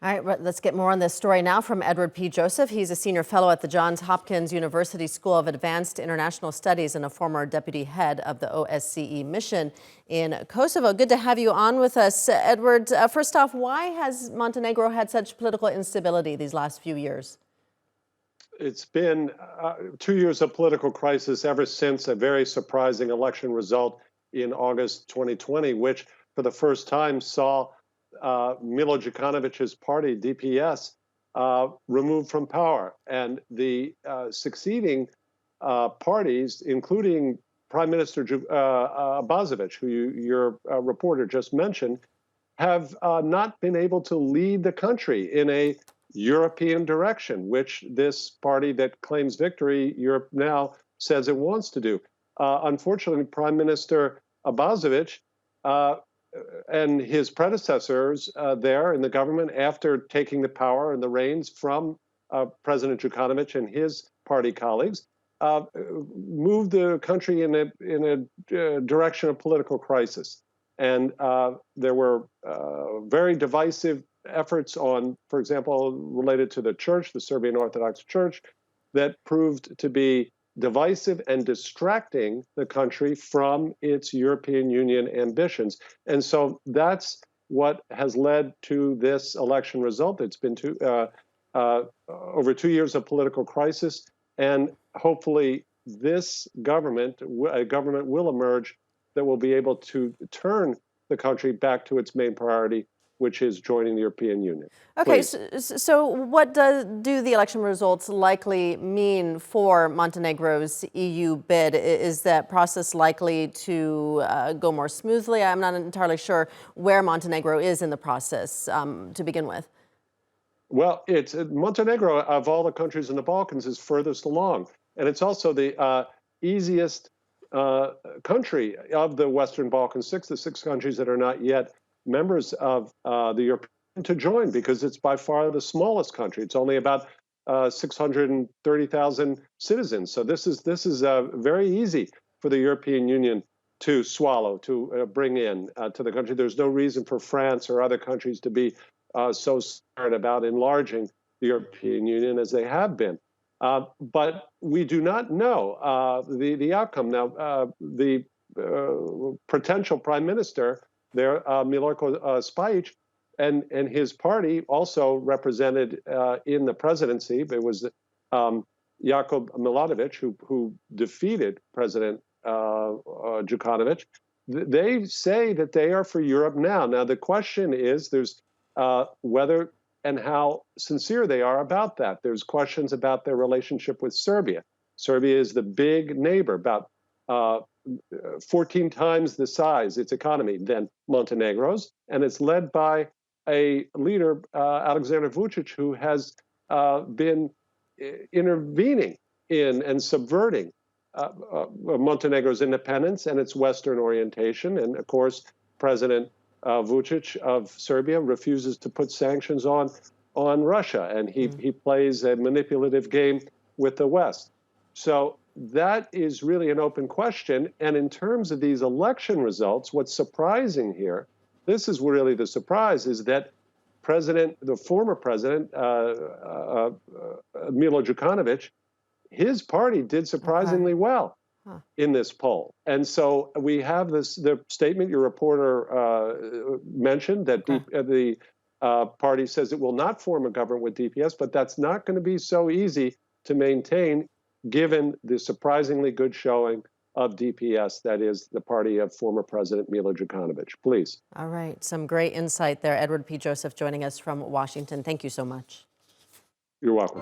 All right, let's get more on this story now from Edward P. Joseph. He's a senior fellow at the Johns Hopkins University School of Advanced International Studies and a former deputy head of the OSCE mission in Kosovo. Good to have you on with us, Edward. First off, why has Montenegro had such political instability these last few years? It's been 2 years of political crisis ever since a very surprising election result in August 2020, which for the first time saw Milo Djukanovic's party, DPS, removed from power. And the succeeding parties, including Prime Minister Abazovic, who your reporter just mentioned, have not been able to lead the country in a European direction, which this party that claims victory, Europe Now, says it wants to do. Unfortunately, Prime Minister Abazovic and his predecessors there in the government, after taking the power and the reins from President Djukanovic and his party colleagues, moved the country in a direction of political crisis. And there were very divisive efforts on, for example, related to the church, the Serbian Orthodox Church, that proved to be divisive and distracting the country from its European Union ambitions. And so that's what has led to this election result. It's been over 2 years of political crisis, and hopefully this government will emerge that will be able to turn the country back to its main priority, which is joining the European Union. Okay, so what do the election results likely mean for Montenegro's EU bid? Is that process likely to go more smoothly? I'm not entirely sure where Montenegro is in the process to begin with. Well, it's Montenegro, of all the countries in the Balkans, is furthest along. And it's also the easiest country of the Western Balkans, the six countries that are not yet members of the European to join, because it's by far the smallest country. It's only about 630,000 citizens. So this is very easy for the European Union to swallow, to bring in to the country. There's no reason for France or other countries to be so scared about enlarging the European Union as they have been. But we do not know the outcome. Now, the potential prime minister there, Milorko Spajic, and his party also represented in the presidency. It was Jakub Milanovic who defeated President Djukanovic. They say that they are for Europe now. Now, the question is, there's whether and how sincere they are about that. There's questions about their relationship with Serbia. Serbia is the big neighbor, about 14 times the size, its economy, than Montenegro's, and it's led by a leader, Alexander Vucic, who has been intervening in and subverting Montenegro's independence and its Western orientation. And of course, President Vucic of Serbia refuses to put sanctions on Russia, and he plays a manipulative game with the West. So that is really an open question. And in terms of these election results, what's surprising here, this is really the surprise, is that the former president, Milo Djukanovic, his party did surprisingly well in this poll. And so we have the statement your reporter mentioned, that the party says it will not form a government with DPS, but that's not going to be so easy to maintain, given the surprisingly good showing of DPS, that is the party of former President Milo Djukanovic. Please. All right. Some great insight there. Edward P. Joseph joining us from Washington. Thank you so much. You're welcome.